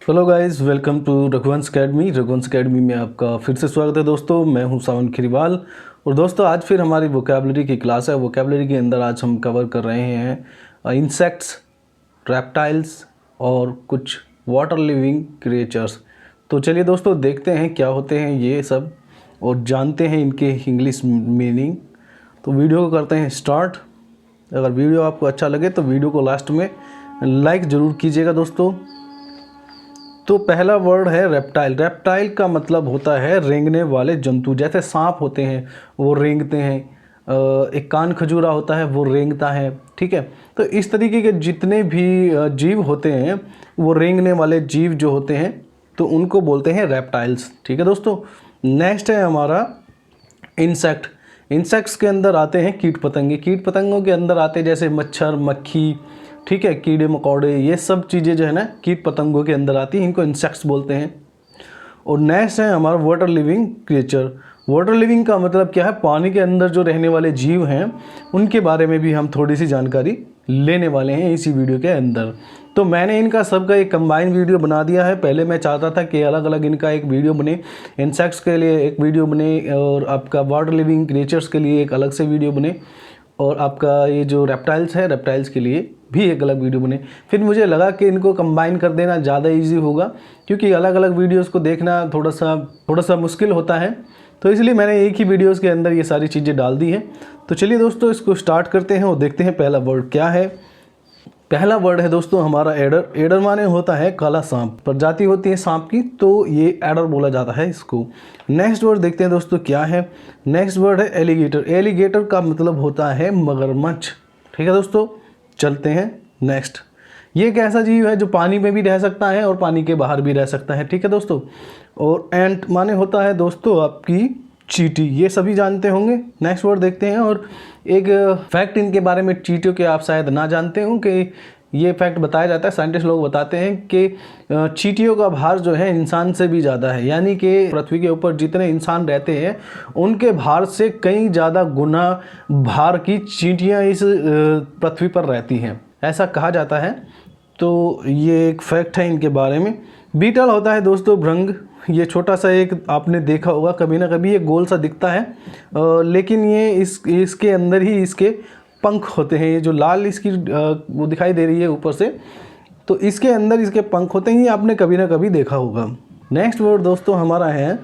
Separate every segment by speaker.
Speaker 1: Hello guys, welcome to Raghuvansh academy. Raghuvansh academy में आपका फिर से स्वागत है दोस्तों। मैं हूं सावन खीरीवाल और दोस्तों आज फिर हमारी वोकैबुलरी की क्लास है। वोकैबुलरी के अंदर आज हम कवर कर रहे हैं इंसेक्ट्स, रेप्टाइल्स और कुछ वाटर लिविंग क्रिएचर्स। तो चलिए दोस्तों देखते हैं क्या होते हैं ये सब और जानते हैं इनके इंग्लिश मीनिंग। तो वीडियो को करते हैं स्टार्ट। अगर वीडियो आपको अच्छा लगे तो वीडियो को लास्ट में लाइक ज़रूर कीजिएगा दोस्तों। तो पहला वर्ड है रेप्टाइल। रेप्टाइल का मतलब होता है रेंगने वाले जंतु। जैसे सांप होते हैं वो रेंगते हैं, एक कान खजूरा होता है वो रेंगता है, ठीक है। तो इस तरीके के जितने भी जीव होते हैं वो रेंगने वाले जीव जो होते हैं तो उनको बोलते हैं रेप्टाइल्स, ठीक है दोस्तों। नेक्स्ट है हमारा इंसेक्ट। इंसेक्ट्स के अंदर आते हैं कीट पतंगे। कीट पतंगों के अंदर आते हैं जैसे मच्छर, मक्खी, ठीक है, कीड़े मकोड़े, ये सब चीज़ें जो है ना कीट पतंगों के अंदर आती हैं, इनको इंसेक्ट्स बोलते हैं। और नेक्स्ट है हमारा water living creature. Water living का मतलब क्या है? पानी के अंदर जो रहने वाले जीव हैं उनके बारे में भी हम थोड़ी सी जानकारी लेने वाले हैं इसी वीडियो के अंदर। तो मैंने इनका सबका एक कंबाइन वीडियो बना दिया है। पहले मैं चाहता था कि अलग अलग इनका एक वीडियो बने, इंसेक्ट्स के लिए एक वीडियो बने और आपका वाटर लिविंग क्रिएचर्स के लिए एक अलग से वीडियो बने और आपका ये जो रेप्टाइल्स है रेप्टाइल्स के लिए भी एक अलग वीडियो बने। फिर मुझे लगा कि इनको कंबाइन कर देना ज़्यादा इजी होगा क्योंकि अलग अलग वीडियोस को देखना थोड़ा सा मुश्किल होता है। तो इसलिए मैंने एक ही वीडियोस के अंदर ये सारी चीज़ें डाल दी हैं। तो चलिए दोस्तों इसको स्टार्ट करते हैं और देखते हैं पहला वर्ड क्या है। पहला वर्ड है दोस्तों हमारा एडर। एडर माने होता है काला सांप। प्रजाति होती है सांप की तो ये एडर बोला जाता है इसको। नेक्स्ट वर्ड देखते हैं दोस्तों क्या है। नेक्स्ट वर्ड है एलिगेटर। एलिगेटर का मतलब होता है मगरमच्छ, ठीक है दोस्तों। चलते हैं नेक्स्ट। ये एक ऐसा जीव है जो पानी में भी रह सकता है और पानी के बाहर भी रह सकता है, ठीक है दोस्तों। और एंट माने होता है दोस्तों आपकी चींटी, ये सभी जानते होंगे। नेक्स्ट वर्ड देखते हैं और एक फैक्ट इनके बारे में चींटियों के आप शायद ना जानते हो कि ये फैक्ट बताया जाता है, साइंटिस्ट लोग बताते हैं कि चींटियों का भार जो है इंसान से भी ज़्यादा है। यानी कि पृथ्वी के ऊपर जितने इंसान रहते हैं उनके भार से कई ज़्यादा गुना भार की चींटियाँ इस पृथ्वी पर रहती हैं, ऐसा कहा जाता है। तो ये एक फैक्ट है इनके बारे में। बीटल होता है दोस्तों भृंग। ये छोटा सा एक आपने देखा होगा कभी ना कभी, ये गोल सा दिखता है लेकिन ये इसके अंदर ही इसके पंख होते हैं। ये जो लाल इसकी वो दिखाई दे रही है ऊपर से, तो इसके अंदर इसके पंख होते हैं, ये आपने कभी ना कभी देखा होगा। नेक्स्ट वर्ड दोस्तों हमारा है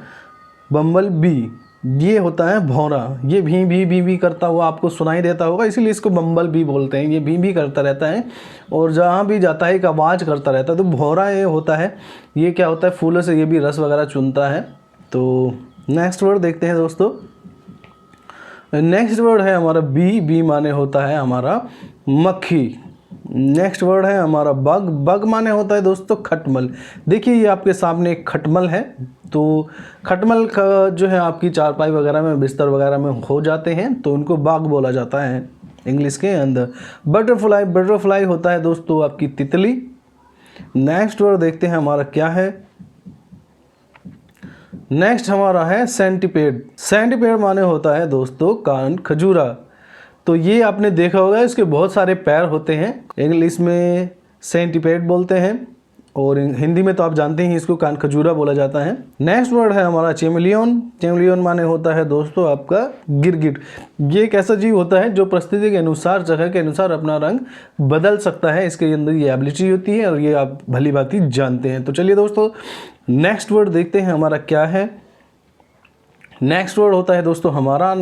Speaker 1: बम्बल बी। ये होता है भौरा। ये भी भी भी भी करता हुआ आपको सुनाई देता होगा, इसीलिए इसको बम्बल बी बोलते हैं। ये भी करता रहता है और जहाँ भी जाता है एक आवाज़ करता रहता है। तो भौरा ये होता है, ये क्या होता है फूलों से ये भी रस वगैरह चुनता है। तो नेक्स्ट वर्ड देखते हैं दोस्तों। नेक्स्ट वर्ड है हमारा बी माने होता है हमारा मक्खी। नेक्स्ट वर्ड है हमारा बग। बग माने होता है दोस्तों खटमल। देखिए ये आपके सामने एक खटमल है। तो खटमल का जो है आपकी चारपाई वगैरह में, बिस्तर वगैरह में हो जाते हैं तो उनको बग बोला जाता है इंग्लिश के अंदर। बटरफ्लाई। बटरफ्लाई होता है दोस्तों आपकी तितली। नेक्स्ट वर्ड देखते हैं हमारा क्या है। नेक्स्ट हमारा है सेंटीपेड। सेंटीपेड माने होता है दोस्तों कान खजूरा। तो ये आपने देखा होगा इसके बहुत सारे पैर होते हैं, इंग्लिश में सेंटीपेड बोलते हैं और हिंदी में तो आप जानते हैं इसको कान खजूरा बोला जाता है। नेक्स्ट वर्ड है हमारा चैमेलियन। चैमेलियन माने होता है दोस्तों आपका गिरगिट। ये एक ऐसा जीव होता है जो परिस्थिति के अनुसार, जगह के अनुसार अपना रंग बदल सकता है। इसके अंदर ये एबिलिटी होती है और ये आप भली भांति जानते हैं। तो चलिए दोस्तों नेक्स्ट वर्ड देखते हैं हमारा क्या है। नेक्स्ट वर्ड होता है दोस्तों हमारा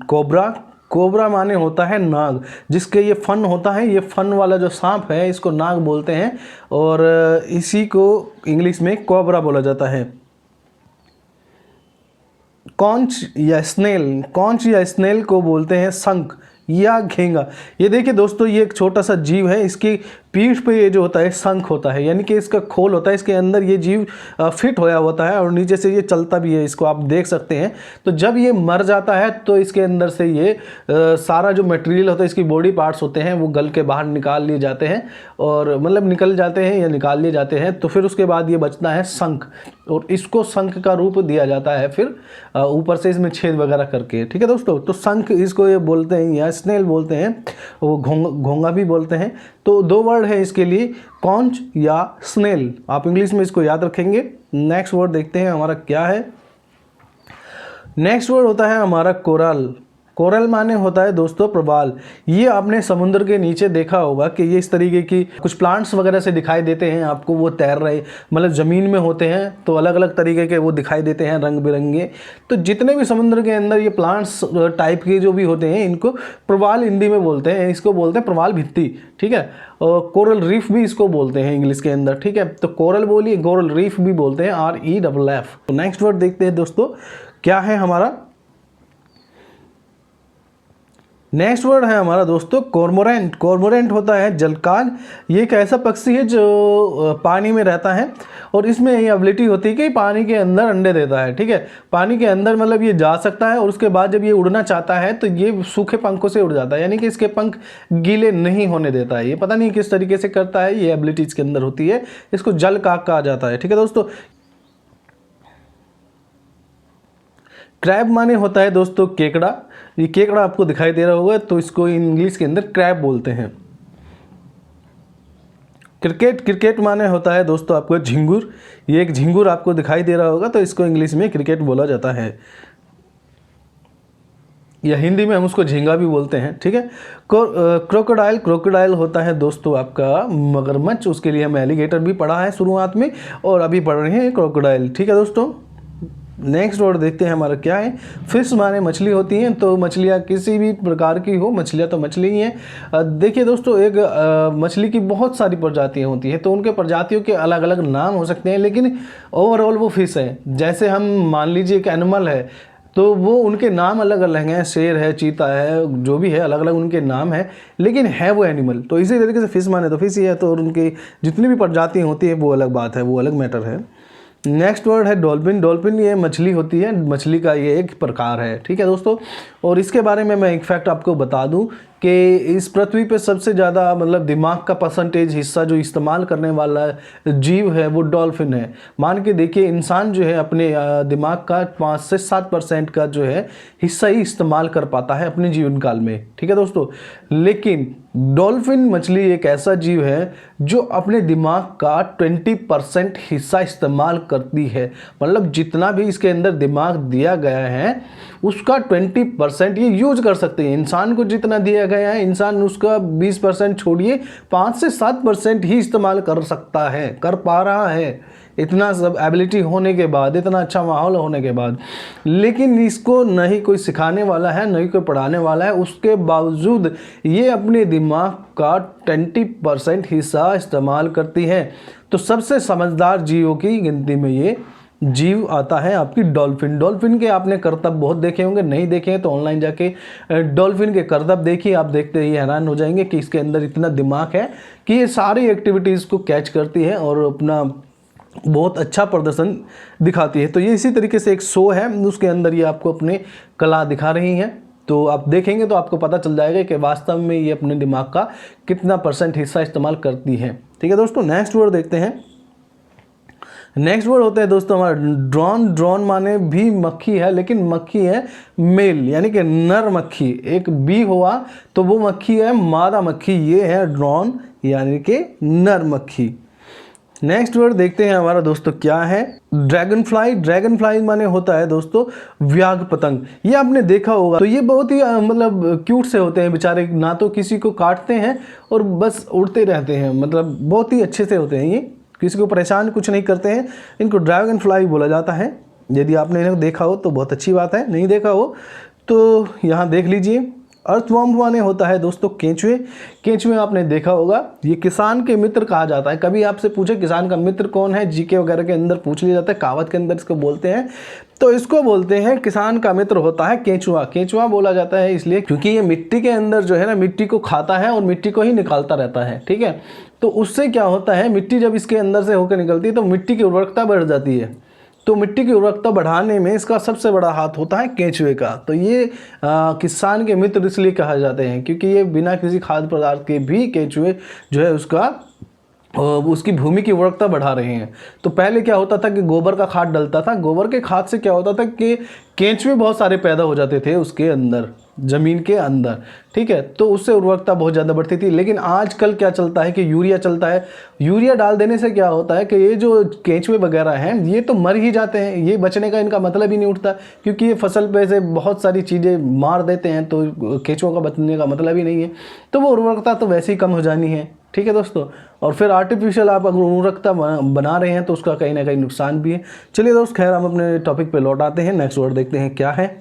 Speaker 1: कोबरा। कोबरा माने होता है नाग। जिसके ये फन होता है, ये फन वाला जो सांप है इसको नाग बोलते हैं और इसी को इंग्लिश में कोबरा बोला जाता है। कॉन्च या स्नेल। कॉन्च या स्नेल को बोलते हैं शंख या घेंगा। ये देखिए दोस्तों ये एक छोटा सा जीव है, इसकी पीठ पे ये जो होता है शंख होता है, यानी कि इसका खोल होता है, इसके अंदर ये जीव फिट होया होता है और नीचे से ये चलता भी है, इसको आप देख सकते हैं। तो जब ये मर जाता है तो इसके अंदर से ये सारा जो मटेरियल होता है, इसकी बॉडी पार्ट्स होते हैं वो गल के बाहर निकाल लिए जाते हैं और मतलब निकल जाते हैं या निकाल लिए जाते हैं। तो फिर उसके बाद ये बचता है शंख और इसको शंख का रूप दिया जाता है फिर ऊपर से इसमें छेद वगैरह करके, ठीक है दोस्तों। तो शंख इसको ये बोलते हैं या स्नेल बोलते हैं, वो घोंगा भी बोलते हैं। तो दो वर्ड है इसके लिए कॉन्च या स्नेल, आप इंग्लिश में इसको याद रखेंगे। नेक्स्ट वर्ड देखते हैं हमारा क्या है। नेक्स्ट वर्ड होता है हमारा कोरल। कोरल माने होता है दोस्तों प्रवाल। ये आपने समुद्र के नीचे देखा होगा कि ये इस तरीके की कुछ प्लांट्स वगैरह से दिखाई देते हैं आपको, वो तैर रहे, मतलब ज़मीन में होते हैं, तो अलग अलग तरीके के वो दिखाई देते हैं, रंग बिरंगे। तो जितने भी समुद्र के अंदर ये प्लांट्स टाइप के जो भी होते हैं, इनको प्रवाल हिंदी में बोलते हैं, इसको बोलते हैं प्रवाल भित्ति, ठीक है। और कोरल रीफ भी इसको बोलते हैं इंग्लिश के अंदर, ठीक है। तो कोरल बोलिए, कोरल रीफ भी बोलते हैं, REFF। तो नेक्स्ट वर्ड देखते हैं दोस्तों क्या है हमारा। नेक्स्ट वर्ड है हमारा दोस्तों कॉर्मोरेंट। कॉर्मोरेंट होता है जलकाग। ये एक ऐसा पक्षी है जो पानी में रहता है और इसमें ये एबिलिटी होती है कि पानी के अंदर अंडे देता है, ठीक है। पानी के अंदर मतलब ये जा सकता है और उसके बाद जब ये उड़ना चाहता है तो ये सूखे पंखों से उड़ जाता है, यानी कि इसके पंख गीले नहीं होने देता है। ये पता नहीं किस तरीके से करता है, ये एबिलिटी इसके अंदर होती है। इसको जलकाग कहा जाता है, ठीक है दोस्तों। क्रैब माने होता है दोस्तों केकड़ा। ये केकड़ा आपको दिखाई दे रहा होगा, तो इसको इंग्लिश के अंदर क्रैब बोलते हैं। क्रिकेट। क्रिकेट माने होता है दोस्तों आपको झिंगुर। ये एक झिंगुर आपको दिखाई दे रहा होगा, तो इसको इंग्लिश में क्रिकेट बोला जाता है, या हिंदी में हम उसको झींगा भी बोलते हैं, ठीक है। क्रोकोडाइल। क्रोकोडाइल होता है दोस्तों आपका मगरमच्छ। उसके लिए हम एलिगेटर भी पढ़ा है शुरुआत में, और अभी पढ़ रहे हैं क्रोकोडाइल, ठीक है दोस्तों। नेक्स्ट वर्ड देखते हैं हमारा क्या है। फिश माने मछली होती हैं, तो मछलियाँ किसी भी प्रकार की हो, मछलियाँ तो मछली ही हैं। देखिए दोस्तों, एक मछली की बहुत सारी प्रजातियाँ होती हैं, तो उनके प्रजातियों के अलग अलग नाम हो सकते हैं, लेकिन ओवरऑल वो फिश है। जैसे हम मान लीजिए एक एनिमल है, तो वो उनके नाम अलग अलग हैं, शेर है, चीता है, जो भी है अलग अलग उनके नाम है, लेकिन है वो एनिमल। तो इसी तरीके से फिश माने तो फिश ही है, तो उनकी जितनी भी प्रजातियाँ होती हैं वो अलग बात है, वो अलग मैटर है। नेक्स्ट वर्ड है डॉल्फिन। डॉल्फिन ये मछली होती है, मछली का ये एक प्रकार है, ठीक है दोस्तों। और इसके बारे में मैं एक फैक्ट आपको बता दूं कि इस पृथ्वी पे सबसे ज़्यादा मतलब दिमाग का परसेंटेज हिस्सा जो इस्तेमाल करने वाला जीव है वो डॉल्फिन है। मान के देखिए, इंसान जो है अपने दिमाग का 5 से 7% का जो है हिस्सा ही इस्तेमाल कर पाता है अपने जीवन काल में, ठीक है दोस्तों। लेकिन डॉल्फिन मछली एक ऐसा जीव है जो अपने दिमाग का 20% हिस्सा इस्तेमाल करती है। मतलब जितना भी इसके अंदर दिमाग दिया गया है उसका 20% ये यूज कर सकते हैं। इंसान को जितना दिया गया है, इंसान उसका 20% छोड़िए, 5 से 7% ही इस्तेमाल कर सकता है, कर पा रहा है, इतना सब एबिलिटी होने के बाद, इतना अच्छा माहौल होने के बाद। लेकिन इसको न ही कोई सिखाने वाला है, न ही कोई पढ़ाने वाला है, उसके बावजूद ये अपने दिमाग का 20% हिस्सा इस्तेमाल करती है। तो सबसे समझदार जीवों की गिनती में ये जीव आता है आपकी डॉल्फिन। डॉल्फिन के आपने करतब बहुत देखे होंगे, नहीं देखे हैं तो ऑनलाइन जाके डॉल्फिन के करतब देखिए, आप देखते ही हैरान हो जाएंगे कि इसके अंदर इतना दिमाग है कि ये सारी एक्टिविटीज़ को कैच करती है और अपना बहुत अच्छा प्रदर्शन दिखाती है। तो ये इसी तरीके से एक शो है, उसके अंदर ये आपको अपने कला दिखा रही हैं। तो आप देखेंगे तो आपको पता चल जाएगा कि वास्तव में ये अपने दिमाग का कितना % हिस्सा इस्तेमाल करती है, ठीक है दोस्तों। नेक्स्ट वर्ड देखते हैं। नेक्स्ट वर्ड होता है दोस्तों हमारा ड्रोन। ड्रोन माने भी मक्खी है, लेकिन मक्खी है मेल, यानी कि नर मक्खी। एक बी हुआ तो वो मक्खी है मादा मक्खी, ये है ड्रोन यानी कि नर मक्खी। नेक्स्ट वर्ड देखते हैं हमारा दोस्तों क्या है। Dragon fly. ड्रैगन फ्लाई माने होता है दोस्तों व्याघ पतंग। ये आपने देखा होगा, तो ये बहुत ही मतलब क्यूट से होते हैं बेचारे, ना तो किसी को काटते हैं और बस उड़ते रहते हैं, मतलब बहुत ही अच्छे से होते हैं, ये किसी को परेशान कुछ नहीं करते हैं। इनको ड्रैगन फ्लाई बोला जाता है। यदि आपने इन्हें देखा हो तो बहुत अच्छी बात है, नहीं देखा हो तो यहाँ देख लीजिए। अर्थवर्म माने होता है दोस्तों केंचुए। केंचुए आपने देखा होगा, ये किसान के मित्र कहा जाता है। कभी आपसे पूछे किसान का मित्र कौन है, जीके वगैरह के अंदर पूछ लिया जाता है, कहावत के अंदर इसको बोलते हैं, तो इसको बोलते हैं किसान का मित्र होता है केंचुआ। केंचुआ बोला जाता है इसलिए क्योंकि ये मिट्टी के अंदर जो है ना, मिट्टी को खाता है और मिट्टी को ही निकालता रहता है, ठीक है। तो उससे क्या होता है, मिट्टी जब इसके अंदर से होकर निकलती है तो मिट्टी की उर्वरकता बढ़ जाती है। तो मिट्टी की उर्वरकता बढ़ाने में इसका सबसे बड़ा हाथ होता है केंचुए का। तो ये किसान के मित्र इसलिए कहा जाते हैं क्योंकि ये बिना किसी खाद्य पदार्थ के भी केंचुए जो है उसका उसकी भूमि की उर्वरकता बढ़ा रहे हैं। तो पहले क्या होता था कि गोबर का खाद डलता था, गोबर के खाद से क्या होता था कि केंचुए बहुत सारे पैदा हो जाते थे उसके अंदर, ज़मीन के अंदर, ठीक है। तो उससे उर्वरकता बहुत ज़्यादा बढ़ती थी। लेकिन आजकल क्या चलता है कि यूरिया चलता है। यूरिया डाल देने से क्या होता है कि ये जो केंचुए वगैरह हैं ये तो मर ही जाते हैं, ये बचने का इनका मतलब ही नहीं उठता, क्योंकि ये फसल पे से बहुत सारी चीज़ें मार देते हैं, तो केंचुओं का बचने का मतलब ही नहीं है। तो वो उर्वरकता तो वैसे ही कम हो जानी है, ठीक है दोस्तों। और फिर आर्टिफिशियल आप अगर उर्वरकता बना रहे हैं तो उसका कहीं ना कहीं नुकसान भी है। चलिए दोस्त, खैर हम अपने टॉपिक पे लौट आते हैं। नेक्स्ट वर्ड देखते हैं क्या है।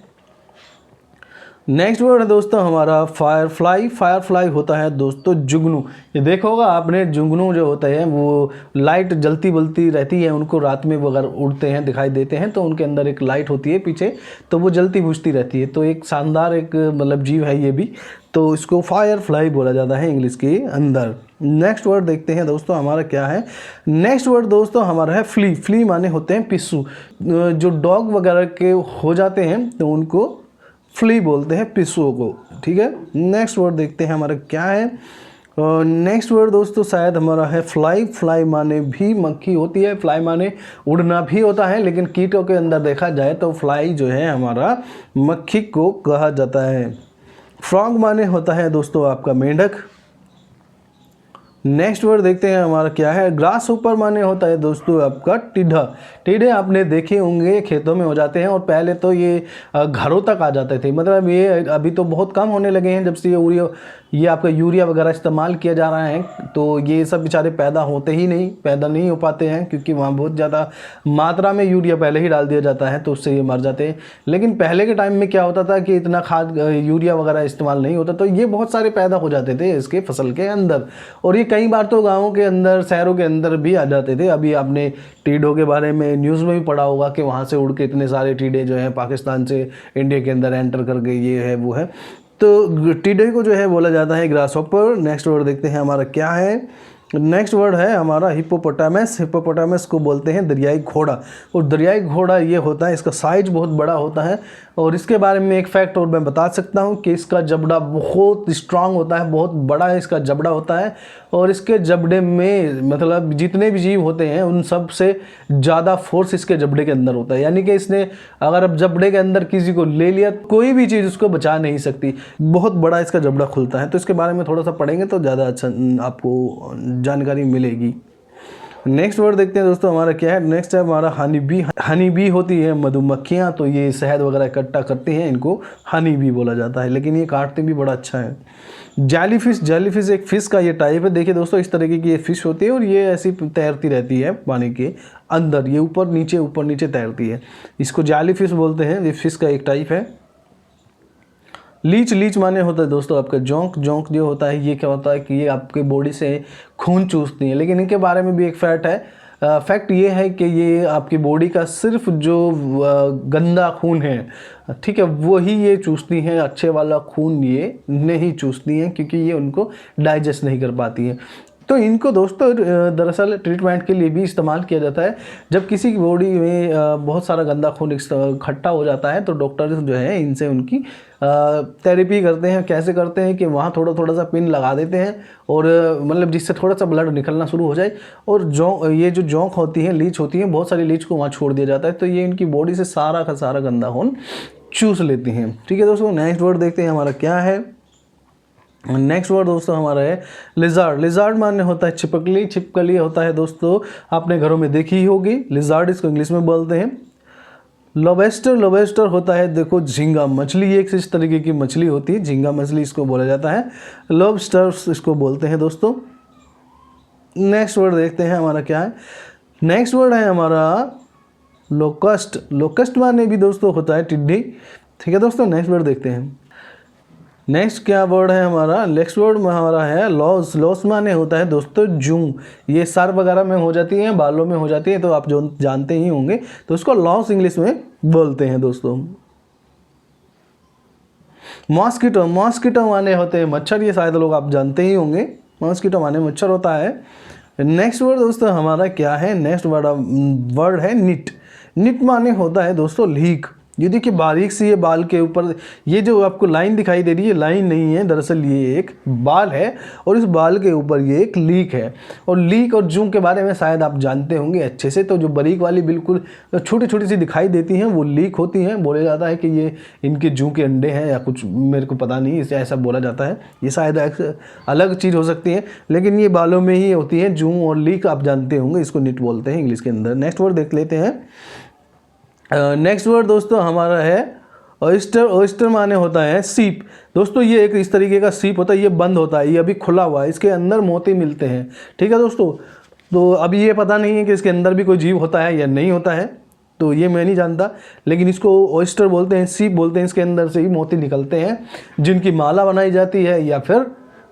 Speaker 1: नेक्स्ट वर्ड है दोस्तों हमारा फायरफ्लाई। फायरफ्लाई होता है दोस्तों जुगनू। ये देखा होगा आपने, जुगनू जो होता है वो लाइट जलती बलती रहती है, उनको रात में वो अगर उड़ते हैं दिखाई देते हैं तो उनके अंदर एक लाइट होती है पीछे, तो वो जलती बुझती रहती है। तो एक शानदार एक मतलब जीव है ये भी, तो इसको फायरफ्लाई बोला जाता है इंग्लिश के अंदर। नेक्स्ट वर्ड देखते हैं दोस्तों हमारा क्या है। नेक्स्ट वर्ड दोस्तों हमारा है फ्ली। फ्ली माने होते हैं पिस्सू। जो डॉग वगैरह के हो जाते हैं तो उनको फ्ली बोलते हैं, पिस्सुओं को, ठीक है। नेक्स्ट वर्ड देखते हैं हमारा क्या है। नेक्स्ट वर्ड दोस्तों शायद हमारा है फ्लाई। फ्लाई माने भी मक्खी होती है, फ्लाई माने उड़ना भी होता है, लेकिन कीटों के अंदर देखा जाए तो फ्लाई जो है हमारा मक्खी को कहा जाता है। फ्रॉग माने होता है दोस्तों आपका मेंढक। नेक्स्ट वर्ड देखते हैं हमारा क्या है। ग्रास ऊपर माने होता है दोस्तों आपका टिड्ढा। टिड्ढे आपने देखे होंगे खेतों में हो जाते हैं, और पहले तो ये घरों तक आ जाते थे। मतलब ये अभी तो बहुत कम होने लगे हैं, जब से ये आपका यूरिया वगैरह इस्तेमाल किया जा रहा है, तो ये सब बेचारे पैदा नहीं हो पाते हैं, क्योंकि वहाँ बहुत ज़्यादा मात्रा में यूरिया पहले ही डाल दिया जाता है, तो उससे ये मर जाते हैं। लेकिन पहले के टाइम में क्या होता था कि इतना खाद यूरिया वगैरह इस्तेमाल नहीं होता, तो ये बहुत सारे पैदा हो जाते थे इसके फसल के अंदर। और ये कई बार तो गाँवों के अंदर, शहरों के अंदर भी आ जाते थे। अभी आपने टीडों के बारे में न्यूज़ में भी पढ़ा होगा कि वहाँ से उड़ के इतने सारे टीडे जो हैं पाकिस्तान से इंडिया के अंदर एंटर कर गए, ये है वो है। तो टीडे को जो है बोला जाता है ग्रास हॉपर। नेक्स्ट वर्ड देखते हैं हमारा क्या है। नेक्स्ट वर्ड है हमारा हिप्पोपोटामस। हिप्पोपोटामस को बोलते हैं दरियाई घोड़ा। और दरियाई घोड़ा ये होता है, इसका साइज बहुत बड़ा होता है। और इसके बारे में एक फैक्ट और मैं बता सकता हूँ कि इसका जबड़ा बहुत स्ट्रांग होता है, बहुत बड़ा इसका जबड़ा होता है। और इसके जबड़े में मतलब जितने भी जीव होते हैं उन सब से ज़्यादा फोर्स इसके जबड़े के अंदर होता है। यानी कि इसने अगर अब जबड़े के अंदर किसी को ले लिया, कोई भी चीज़ उसको बचा नहीं सकती। बहुत बड़ा इसका जबड़ा खुलता है। तो इसके बारे में थोड़ा सा पढ़ेंगे तो ज़्यादा अच्छा आपको जानकारी मिलेगी। नेक्स्ट वर्ड देखते हैं दोस्तों हमारा क्या है। नेक्स्ट है हमारा हनी बी। हनी बी होती है मधुमक्खियाँ, तो ये शहद वगैरह इकट्ठा करती हैं, इनको हनी बी बोला जाता है, लेकिन ये काटते भी बड़ा अच्छा है। जेलीफिश। जेलीफिश एक फ़िश का ये टाइप है। देखिए दोस्तों इस तरीके की ये फ़िश होती है, और ये ऐसी तैरती रहती है पानी के अंदर, ये ऊपर नीचे तैरती है। इसको जेलीफिश बोलते हैं, ये फ़िश का एक टाइप है। लीच। लीच माने होता है दोस्तों आपका जोंक। जोंक जो होता है ये क्या होता है कि ये आपके बॉडी से खून चूसती है, लेकिन इनके बारे में भी एक फैक्ट है। फैक्ट ये है कि ये आपकी बॉडी का सिर्फ जो गंदा खून है, ठीक है, वही ये चूसती हैं। अच्छे वाला खून ये नहीं चूसती हैं, क्योंकि ये उनको डाइजेस्ट नहीं कर पाती हैं। तो इनको दोस्तों दरअसल ट्रीटमेंट के लिए भी इस्तेमाल किया जाता है। जब किसी की बॉडी में बहुत सारा गंदा खून इकट्ठा हो जाता है, तो डॉक्टर जो है इनसे उनकी थेरेपी करते हैं। कैसे करते हैं कि वहाँ थोड़ा सा पिन लगा देते हैं, और मतलब जिससे थोड़ा सा ब्लड निकलना शुरू हो जाए, और ये जो जोंक होती है, लीच होती है, बहुत सारी लीच को वहाँ छोड़ दिया जाता है, तो ये इनकी बॉडी से सारा का सारा गंदा खून चूस लेती हैं। ठीक है दोस्तों, नेक्स्ट वर्ड देखते हैं हमारा क्या है। नेक्स्ट वर्ड दोस्तों हमारा है लिजार्ड। लिजार्ड माने होता है छिपकली। छिपकली होता है दोस्तों आपने घरों में देखी ही होगी। लिजार्ड इसको इंग्लिश में बोलते हैं। लोबेस्टर। लोबेस्टर होता है देखो झींगा मछली, एक इस तरीके की मछली होती है, झींगा मछली इसको बोला जाता है। लॉबस्टर्स इसको बोलते हैं दोस्तों। नेक्स्ट वर्ड देखते हैं हमारा क्या है। नेक्स्ट वर्ड है हमारा लोकस्ट। लोकस्ट माने भी दोस्तों होता है टिड्डी। ठीक है दोस्तों, नेक्स्ट वर्ड देखते हैं। नेक्स्ट क्या वर्ड है हमारा। नेक्स्ट वर्ड में हमारा है लॉस। लॉस माने होता है दोस्तों जूं। ये सर वगैरह में हो जाती है, बालों में हो जाती है, तो आप जो जानते ही होंगे, तो उसको लॉस इंग्लिश में बोलते हैं दोस्तों। मॉस्किटो। मॉस्किटो माने होते हैं मच्छर, ये शायद लोग आप जानते ही होंगे। मॉस्किटो माने मच्छर होता है। नेक्स्ट वर्ड दोस्तों हमारा क्या है। नेक्स्ट वर्ड है निट। निट माने होता है दोस्तों लीक। ये देखिए बारीक सी ये बाल के ऊपर ये जो आपको लाइन दिखाई दे रही है, लाइन नहीं है, दरअसल ये एक बाल है और इस बाल के ऊपर ये एक लीक है। और लीक और जूं के बारे में शायद आप जानते होंगे अच्छे से। तो जो बारीक वाली बिल्कुल छोटी छोटी सी दिखाई देती हैं वो लीक होती हैं। बोला जाता है कि ये इनके जूं के अंडे हैं या कुछ, मेरे को पता नहीं, इसे ऐसा बोला जाता है। ये शायद अलग चीज़ हो सकती है, लेकिन ये बालों में ही होती है। जूं और लीक आप जानते होंगे, इसको निट बोलते हैं इंग्लिश के अंदर। नेक्स्ट वर्ड देख लेते हैं। नेक्स्ट वर्ड दोस्तों हमारा है ऑयस्टर। ऑयस्टर माने होता है सीप। दोस्तों ये एक इस तरीके का सीप होता है, ये बंद होता है, ये अभी खुला हुआ है, इसके अंदर मोती मिलते हैं। ठीक है दोस्तों, तो अभी ये पता नहीं है कि इसके अंदर भी कोई जीव होता है या नहीं होता है, तो ये मैं नहीं जानता, लेकिन इसको ऑयस्टर बोलते हैं, सीप बोलते हैं। इसके अंदर से ही मोती निकलते हैं जिनकी माला बनाई जाती है या फिर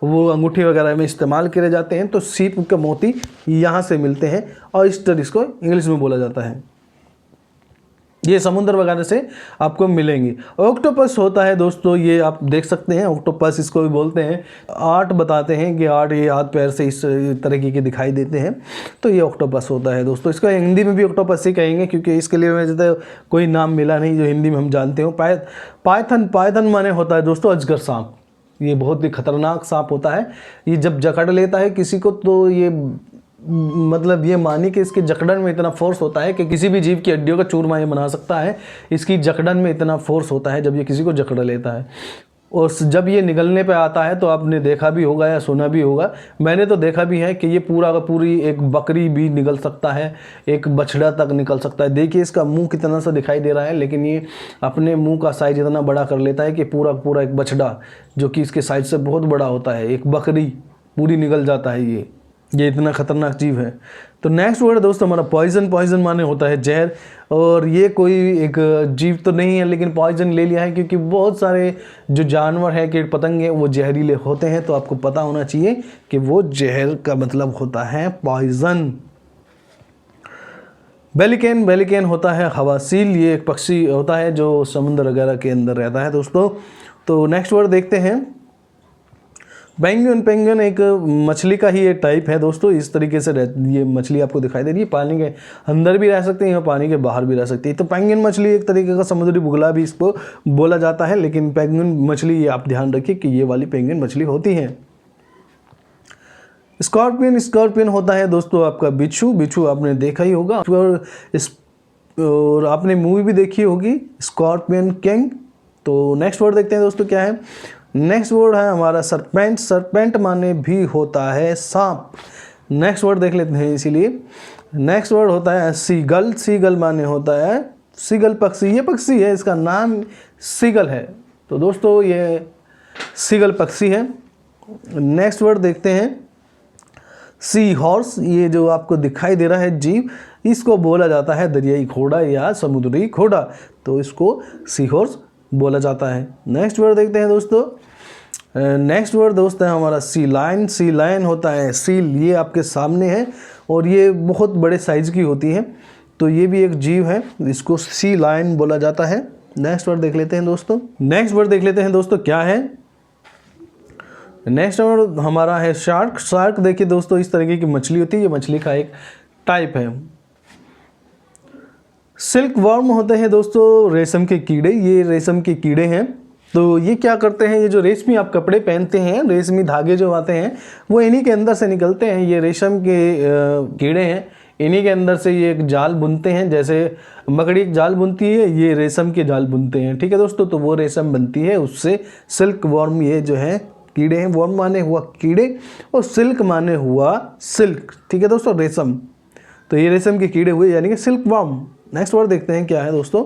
Speaker 1: वो अंगूठी वगैरह में इस्तेमाल करे जाते हैं। तो सीप के मोती यहाँ से मिलते हैं। ऑयस्टर इसको इंग्लिश में बोला जाता है। ये समुद्र वगैरह से आपको मिलेंगे। ऑक्टोपस होता है दोस्तों, ये आप देख सकते हैं, ऑक्टोपस इसको भी बोलते हैं। आठ बताते हैं कि आठ ये हाथ पैर से इस तरीके के दिखाई देते हैं, तो ये ऑक्टोपस होता है दोस्तों। इसको हिंदी में भी ऑक्टोपस ही कहेंगे क्योंकि इसके लिए मुझे तो कोई नाम मिला नहीं जो हिंदी में हम जानते हो। पायथन, पायथन माने होता है दोस्तों अजगर सांप। ये बहुत ही खतरनाक सांप होता है। ये जब जकड़ लेता है किसी को तो ये मतलब ये मानिए कि इसके जकड़न में इतना फोर्स होता है कि किसी भी जीव की हड्डियों का चूरमा ये बना सकता है। इसकी जकड़न में इतना फोर्स होता है जब ये किसी को जकड़ लेता है। और जब ये निगलने पे आता है तो आपने देखा भी होगा या सुना भी होगा, मैंने तो देखा भी है कि ये पूरा का पूरी एक बकरी भी निकल सकता है, एक बछड़ा तक निकल सकता है। देखिए इसका मुंह कितना सा दिखाई दे रहा है, लेकिन ये अपने मुंह का साइज इतना बड़ा कर लेता है कि पूरा पूरा एक बछड़ा जो कि इसके साइज से बहुत बड़ा होता है, एक बकरी पूरी निकल जाता है ये इतना खतरनाक जीव है। तो नेक्स्ट वर्ड दोस्तों हमारा पॉइजन। पॉइजन माने होता है जहर। और ये कोई एक जीव तो नहीं है, लेकिन पॉइजन ले लिया है क्योंकि बहुत सारे जो जानवर हैं, कीट पतंगे, वो जहरीले होते हैं। तो आपको पता होना चाहिए कि वो जहर का मतलब होता है पॉइजन। बेलिकेन, बेलिकेन होता है हवासील। ये एक पक्षी होता है जो समुद्र वगैरह के अंदर रहता है दोस्तों। तो नेक्स्ट वर्ड देखते हैं पेंगुइन। पेंगुइन एक मछली का ही एक टाइप है दोस्तों। इस तरीके से ये मछली आपको दिखाई दे रही है। पानी के अंदर भी रह सकती है और पानी के बाहर भी रह सकती है। तो पेंगुइन मछली एक तरीके का समुद्री बुगला भी इसको बोला जाता है, लेकिन पेंगुइन मछली ये आप ध्यान रखिए कि ये वाली पेंगुइन मछली होती है। स्कॉर्पियन, स्कॉर्पियन होता है दोस्तों आपका बिच्छू। बिच्छू आपने देखा ही होगा और आपने मूवी भी देखी होगी स्कॉर्पियन किंग। तो नेक्स्ट वर्ड देखते हैं दोस्तों क्या है। नेक्स्ट वर्ड है हमारा सरपेंट। सरपेंट माने भी होता है सांप। नेक्स्ट वर्ड देख लेते हैं इसीलिए। नेक्स्ट वर्ड होता है सीगल। सीगल माने होता है सीगल पक्षी। ये पक्षी है, इसका नाम सीगल है। तो दोस्तों ये सीगल पक्षी है। नेक्स्ट वर्ड देखते हैं सी हॉर्स। ये जो आपको दिखाई दे रहा है जीव, इसको बोला जाता है दरियाई घोड़ा या समुद्री घोड़ा। तो इसको सी हॉर्स बोला जाता है। नेक्स्ट वर्ड देखते हैं दोस्तों। नेक्स्ट वर्ड दोस्त है हमारा सी लायन। सी लायन होता है सील। ये आपके सामने है और ये बहुत बड़े साइज की होती है। तो ये भी एक जीव है, इसको सी लायन बोला जाता है। नेक्स्ट वर्ड देख लेते हैं दोस्तों। नेक्स्ट वर्ड देख लेते हैं दोस्तों क्या है। नेक्स्ट वर्ड हमारा है शार्क। शार्क देखिए दोस्तों इस तरीके की मछली होती है, ये मछली का एक टाइप है। सिल्क वर्म होते हैं दोस्तों रेशम के कीड़े। ये रेशम के कीड़े हैं। तो ये क्या करते हैं, ये जो रेशमी आप कपड़े पहनते हैं, रेशमी धागे जो आते हैं वो इन्हीं के अंदर से निकलते हैं। ये रेशम के कीड़े हैं, इन्हीं के अंदर से ये एक जाल बुनते हैं। जैसे मकड़ी एक जाल बुनती है, ये रेशम के जाल बुनते हैं। ठीक है दोस्तों, तो वो रेशम बनती है उससे। सिल्क वर्म ये जो है कीड़े हैं। वर्म माने हुआ कीड़े और सिल्क माने हुआ सिल्क। ठीक है दोस्तों, रेशम। तो ये रेशम के कीड़े हुए यानी कि सिल्क वर्म। नेक्स्ट वर्ड देखते हैं क्या है दोस्तों।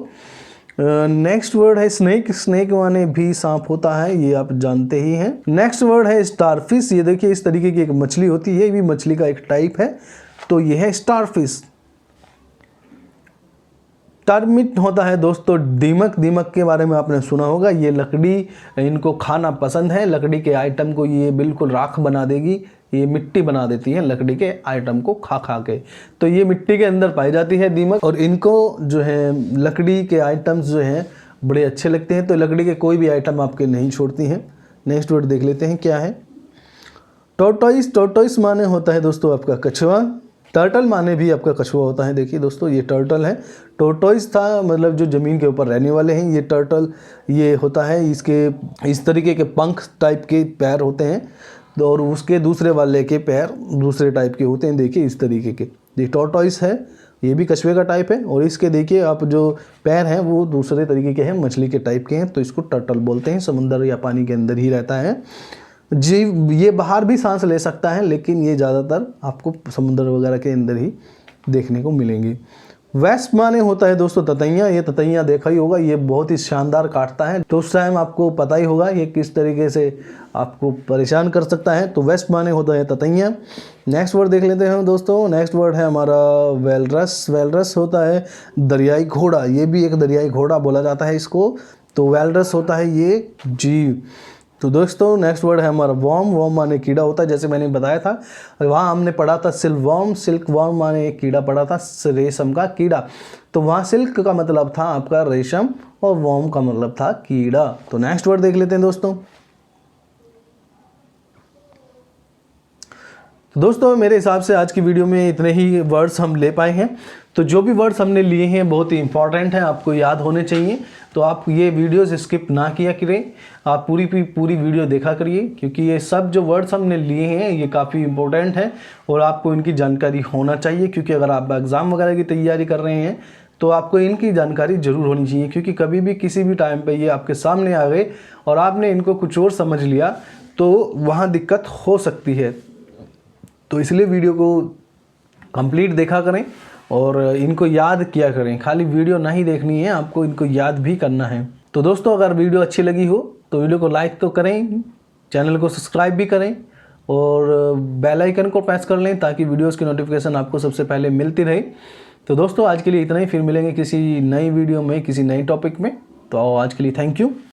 Speaker 1: नेक्स्ट वर्ड है स्नेक। स्नेक माने भी सांप होता है, ये आप जानते ही हैं। नेक्स्ट वर्ड है स्टारफिश। ये देखिए इस तरीके की एक मछली होती है, ये भी मछली का एक टाइप है। तो ये है स्टारफिश। टर्मिट होता है दोस्तों दीमक। दीमक के बारे में आपने सुना होगा। ये लकड़ी इनको खाना पसंद है। लकड़ी के आइटम को ये बिल्कुल राख बना देगी, ये मिट्टी बना देती है लकड़ी के आइटम को खा खा के। तो ये मिट्टी के अंदर पाई जाती है दीमक, और इनको जो है लकड़ी के आइटम्स जो हैं बड़े अच्छे लगते हैं। तो लकड़ी के कोई भी आइटम आपके नहीं छोड़ती हैं। नेक्स्ट वर्ड देख लेते हैं क्या है। टोर्टोइस। टोर्टोइस माने होता है दोस्तों आपका कछुआ। टर्टल माने भी आपका कछुआ होता है। देखिए दोस्तों, ये टर्टल है। टोर्टोइस था मतलब जो ज़मीन के ऊपर रहने वाले हैं। ये टर्टल ये होता है, इसके इस तरीके के पंख टाइप के पैर होते हैं और उसके दूसरे वाले के पैर दूसरे टाइप के होते हैं। देखिए इस तरीके के, ये टोर्टोइस है, ये भी कछुए का टाइप है। और इसके देखिए आप जो पैर हैं वो दूसरे तरीके के हैं, मछली के टाइप के हैं, तो इसको टर्टल बोलते हैं। समुद्र या पानी के अंदर ही रहता है जीव। ये बाहर भी सांस ले सकता है, लेकिन ये ज़्यादातर आपको समुद्र वगैरह के अंदर ही देखने को मिलेंगे। वेस्प माने होता है दोस्तों ततैया। ये ततैया देखा ही होगा, ये बहुत ही शानदार काटता है, तो उस टाइम आपको पता ही होगा ये किस तरीके से आपको परेशान कर सकता है। तो वेस्प माने होता है ततैया। नेक्स्ट वर्ड देख लेते हैं दोस्तों। नेक्स्ट वर्ड है हमारा वेलरस। वेलरस होता है दरियाई घोड़ा। ये भी एक दरियाई घोड़ा बोला जाता है इसको। तो वेलरस होता है ये जीव। तो दोस्तों नेक्स्ट वर्ड है हमारा वॉर्म। वॉर्म माने कीड़ा होता है, जैसे मैंने बताया था वहाँ हमने पढ़ा था सिल्क वॉर्म। सिल्क वॉर्म माने एक कीड़ा पढ़ा था, रेशम का कीड़ा। तो वहाँ सिल्क का मतलब था आपका रेशम और वॉर्म का मतलब था कीड़ा। तो नेक्स्ट वर्ड देख लेते हैं दोस्तों। दोस्तों मेरे हिसाब से आज की वीडियो में इतने ही वर्ड्स हम ले पाए हैं। तो जो भी वर्ड्स हमने लिए हैं बहुत ही इंपॉर्टेंट हैं, आपको याद होने चाहिए। तो आप ये वीडियोस स्किप ना किया करें, आप पूरी वीडियो देखा करिए, क्योंकि ये सब जो वर्ड्स हमने लिए हैं ये काफ़ी इंपॉर्टेंट हैं और आपको इनकी जानकारी होना चाहिए। क्योंकि अगर आप एग्ज़ाम वगैरह की तैयारी कर रहे हैं तो आपको इनकी जानकारी ज़रूर होनी चाहिए, क्योंकि कभी भी किसी भी टाइम पे ये आपके सामने आ गए और आपने इनको कुछ और समझ लिया तो वहाँ दिक्कत हो सकती है। तो इसलिए वीडियो को कंप्लीट देखा करें और इनको याद किया करें। खाली वीडियो नहीं देखनी है, आपको इनको याद भी करना है। तो दोस्तों अगर वीडियो अच्छी लगी हो तो वीडियो को लाइक तो करें, चैनल को सब्सक्राइब भी करें और बेल आइकन को प्रेस कर लें ताकि वीडियोस की नोटिफिकेशन आपको सबसे पहले मिलती रहे। तो दोस्तों आज के लिए इतना ही, फिर मिलेंगे किसी नई वीडियो में किसी नए टॉपिक में। तो आज के लिए थैंक यू।